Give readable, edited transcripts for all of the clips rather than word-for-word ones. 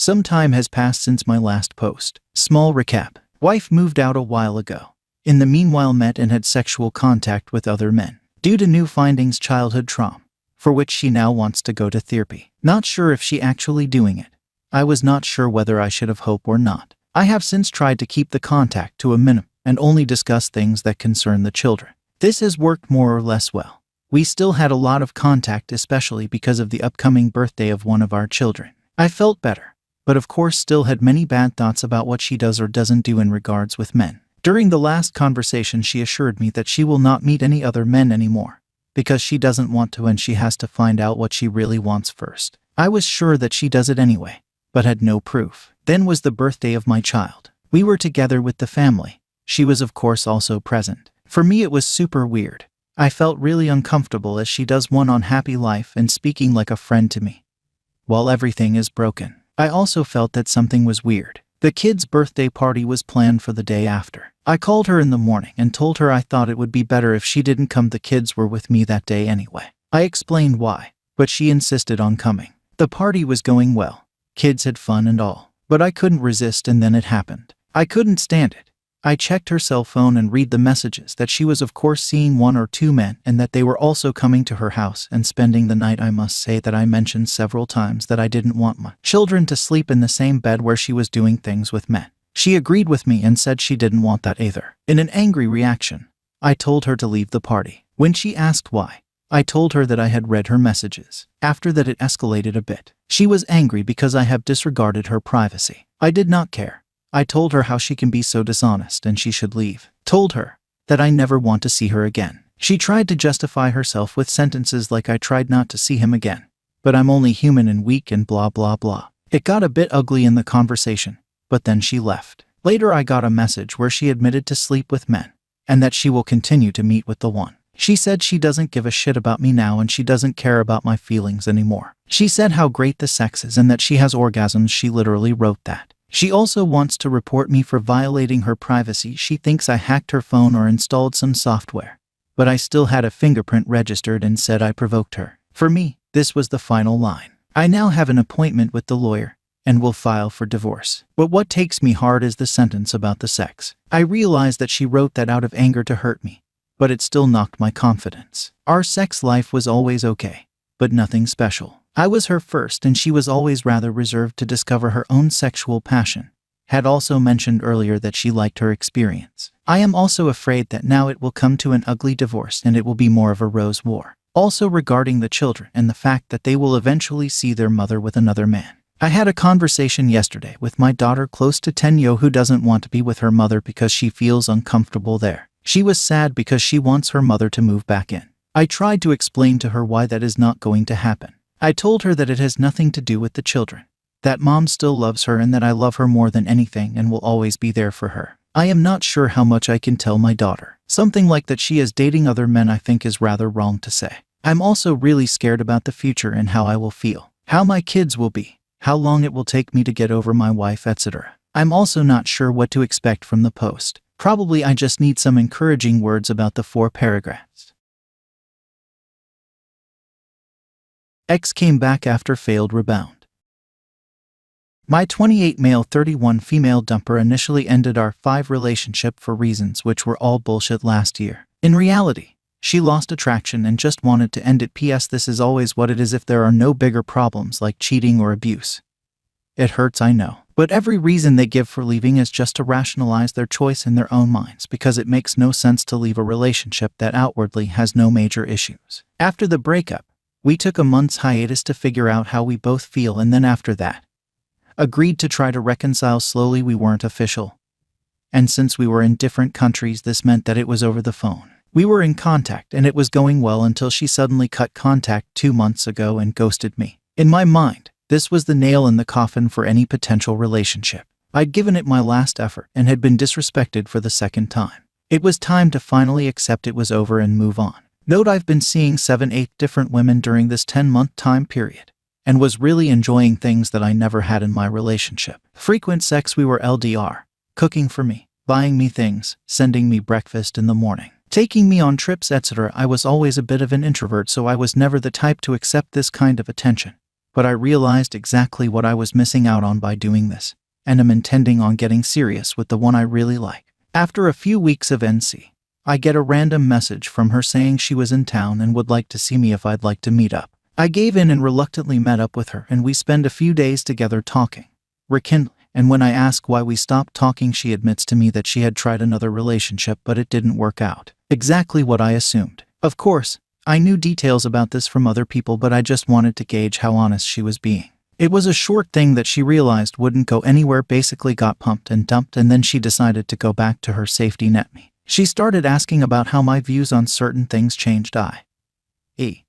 Some time has passed since my last post. Small recap. Wife moved out a while ago. In the meanwhile met and had sexual contact with other men. Due to new findings, childhood trauma, for which she now wants to go to therapy. Not sure if she actually doing it. I was not sure whether I should have hope or not. I have since tried to keep the contact to a minimum and only discuss things that concern the children. This has worked more or less well. We still had a lot of contact, especially because of the upcoming birthday of one of our children. I felt better, but of course still had many bad thoughts about what she does or doesn't do in regards with men. During the last conversation, she assured me that she will not meet any other men anymore, because she doesn't want to and she has to find out what she really wants first. I was sure that she does it anyway, but had no proof. Then was the birthday of my child. We were together with the family. She was of course also present. For me it was super weird. I felt really uncomfortable as she does one unhappy life and speaking like a friend to me, while everything is broken. I also felt that something was weird. The kid's birthday party was planned for the day after. I called her in the morning and told her I thought it would be better if she didn't come. The kids were with me that day anyway. I explained why, but she insisted on coming. The party was going well. Kids had fun and all, but I couldn't resist, and then it happened. I couldn't stand it. I checked her cell phone and read the messages that she was of course seeing one or two men and that they were also coming to her house and spending the night. I must say that I mentioned several times that I didn't want my children to sleep in the same bed where she was doing things with men. She agreed with me and said she didn't want that either. In an angry reaction, I told her to leave the party. When she asked why, I told her that I had read her messages. After that it escalated a bit. She was angry because I have disregarded her privacy. I did not care. I told her how she can be so dishonest and she should leave. Told her that I never want to see her again. She tried to justify herself with sentences like I tried not to see him again, but I'm only human and weak and blah blah blah. It got a bit ugly in the conversation, but then she left. Later I got a message where she admitted to sleep with men and that she will continue to meet with the one. She said she doesn't give a shit about me now and she doesn't care about my feelings anymore. She said how great the sex is and that she has orgasms. She literally wrote that. She also wants to report me for violating her privacy. She thinks I hacked her phone or installed some software, but I still had a fingerprint registered and said I provoked her. For me, this was the final line. I now have an appointment with the lawyer and will file for divorce. But what takes me hard is the sentence about the sex. I realize that she wrote that out of anger to hurt me, but it still knocked my confidence. Our sex life was always okay, but nothing special. I was her first and she was always rather reserved to discover her own sexual passion. Had also mentioned earlier that she liked her experience. I am also afraid that now it will come to an ugly divorce and it will be more of a rose war. Also regarding the children and the fact that they will eventually see their mother with another man. I had a conversation yesterday with my daughter close to 10 who doesn't want to be with her mother because she feels uncomfortable there. She was sad because she wants her mother to move back in. I tried to explain to her why that is not going to happen. I told her that it has nothing to do with the children, that mom still loves her and that I love her more than anything and will always be there for her. I am not sure how much I can tell my daughter. Something like that she is dating other men I think is rather wrong to say. I'm also really scared about the future and how I will feel, how my kids will be, how long it will take me to get over my wife, etc. I'm also not sure what to expect from the post. Probably I just need some encouraging words about the 4 paragraphs. Ex came back after failed rebound. My 28 male 31 female dumper initially ended our 5 relationship for reasons which were all bullshit last year. In reality, she lost attraction and just wanted to end it. P.S. This is always what it is if there are no bigger problems like cheating or abuse. It hurts, I know, but every reason they give for leaving is just to rationalize their choice in their own minds because it makes no sense to leave a relationship that outwardly has no major issues. After the breakup, we took a month's hiatus to figure out how we both feel and then after that, agreed to try to reconcile slowly. We weren't official. And since we were in different countries, this meant that it was over the phone. We were in contact and it was going well until she suddenly cut contact 2 months ago and ghosted me. In my mind, this was the nail in the coffin for any potential relationship. I'd given it my last effort and had been disrespected for the second time. It was time to finally accept it was over and move on. Note I've been seeing 7-8 different women during this 10-month time period, and was really enjoying things that I never had in my relationship. Frequent sex, we were LDR, cooking for me, buying me things, sending me breakfast in the morning, taking me on trips, etc. I was always a bit of an introvert, so I was never the type to accept this kind of attention. but I realized exactly what I was missing out on by doing this, and am intending on getting serious with the one I really like. After a few weeks of NC, I get a random message from her saying she was in town and would like to see me if I'd like to meet up. I gave in and reluctantly met up with her, and we spend a few days together talking, rekindling, and when I ask why we stopped talking, she admits to me that she had tried another relationship but it didn't work out. Exactly what I assumed. Of course, I knew details about this from other people, but I just wanted to gauge how honest she was being. It was a short thing that she realized wouldn't go anywhere, basically got pumped and dumped, and then she decided to go back to her safety net me. She started asking about how my views on certain things changed, i.e.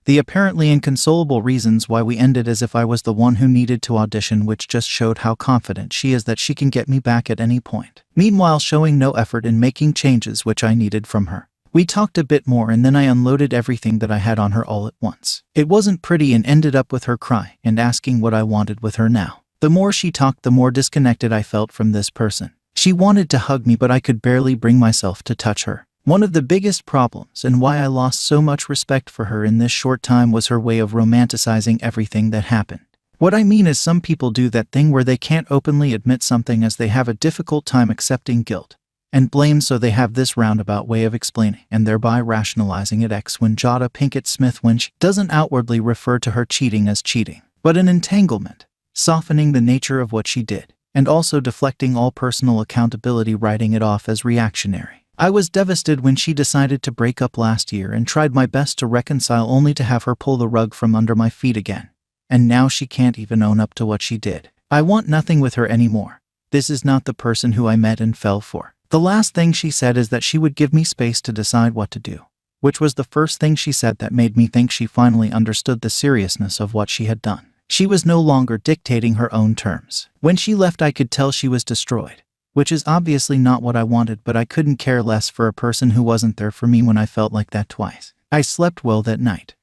the apparently inconsolable reasons why we ended, as if I was the one who needed to audition, which just showed how confident she is that she can get me back at any point. Meanwhile, showing no effort in making changes which I needed from her. We talked a bit more and then I unloaded everything that I had on her all at once. It wasn't pretty and ended up with her crying and asking what I wanted with her now. The more she talked, the more disconnected I felt from this person. She wanted to hug me, but I could barely bring myself to touch her. One of the biggest problems and why I lost so much respect for her in this short time was her way of romanticizing everything that happened. What I mean is, some people do that thing where they can't openly admit something as they have a difficult time accepting guilt and blame, so they have this roundabout way of explaining and thereby rationalizing it. When Jada Pinkett Smith, when she doesn't outwardly refer to her cheating as cheating, but an entanglement, softening the nature of what she did, and also deflecting all personal accountability, writing it off as reactionary. I was devastated when she decided to break up last year and tried my best to reconcile, only to have her pull the rug from under my feet again. And now she can't even own up to what she did. I want nothing with her anymore. This is not the person who I met and fell for. The last thing she said is that she would give me space to decide what to do, which was the first thing she said that made me think she finally understood the seriousness of what she had done. She was no longer dictating her own terms. When she left, I could tell she was destroyed, which is obviously not what I wanted, but I couldn't care less for a person who wasn't there for me when I felt like that twice. I slept well that night.